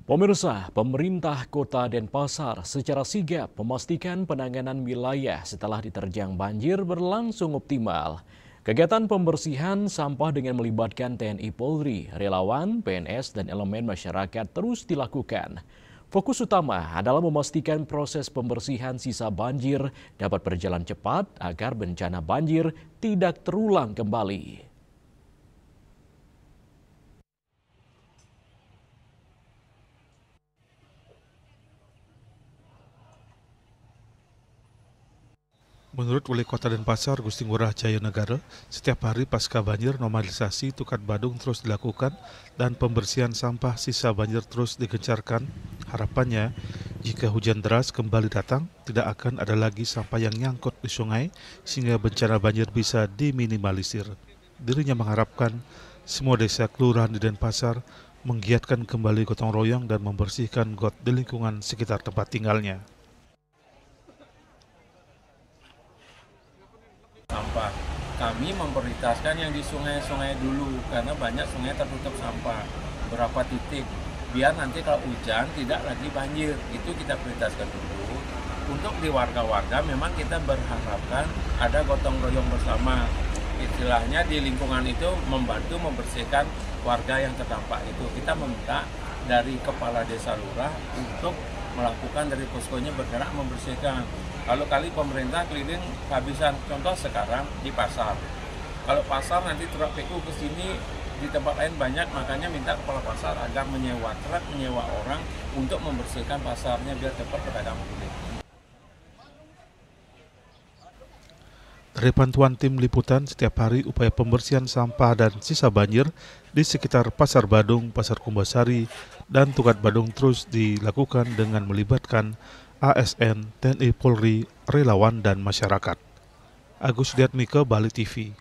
Pemirsa, pemerintah Kota Denpasar secara sigap memastikan penanganan wilayah setelah diterjang banjir berlangsung optimal. Kegiatan pembersihan sampah dengan melibatkan TNI Polri, relawan, PNS, dan elemen masyarakat terus dilakukan. Fokus utama adalah memastikan proses pembersihan sisa banjir dapat berjalan cepat agar bencana banjir tidak terulang kembali. Menurut Wali Kota Denpasar, Gusti Ngurah Jaya Negara, setiap hari pasca banjir normalisasi Tukat Badung terus dilakukan dan pembersihan sampah sisa banjir terus digencarkan. Harapannya, jika hujan deras kembali datang, tidak akan ada lagi sampah yang nyangkut di sungai sehingga bencana banjir bisa diminimalisir. Dirinya mengharapkan semua desa kelurahan di Denpasar menggiatkan kembali gotong royong dan membersihkan got di lingkungan sekitar tempat tinggalnya. Sampah. Kami memprioritaskan yang di sungai-sungai dulu karena banyak sungai tertutup sampah. Berapa titik biar nanti kalau hujan tidak lagi banjir. Itu kita prioritaskan dulu. Untuk di warga-warga memang kita berharapkan ada gotong royong bersama. Istilahnya di lingkungan itu membantu membersihkan warga yang terdampak itu. Kita meminta dari kepala desa lurah untuk melakukan dari poskonya bergerak membersihkan. Kalau kali pemerintah keliling kehabisan, contoh sekarang di pasar. Kalau pasar nanti truk PU ke sini di tempat lain banyak, makanya minta kepala pasar agar menyewa truk, menyewa orang untuk membersihkan pasarnya biar cepat pedagang pulih. Dari pantauan tim liputan, setiap hari upaya pembersihan sampah dan sisa banjir di sekitar Pasar Badung, Pasar Kumbasari, dan Tukat Badung terus dilakukan dengan melibatkan ASN, TNI Polri, relawan, dan masyarakat. Agus Diatmike, Bali TV.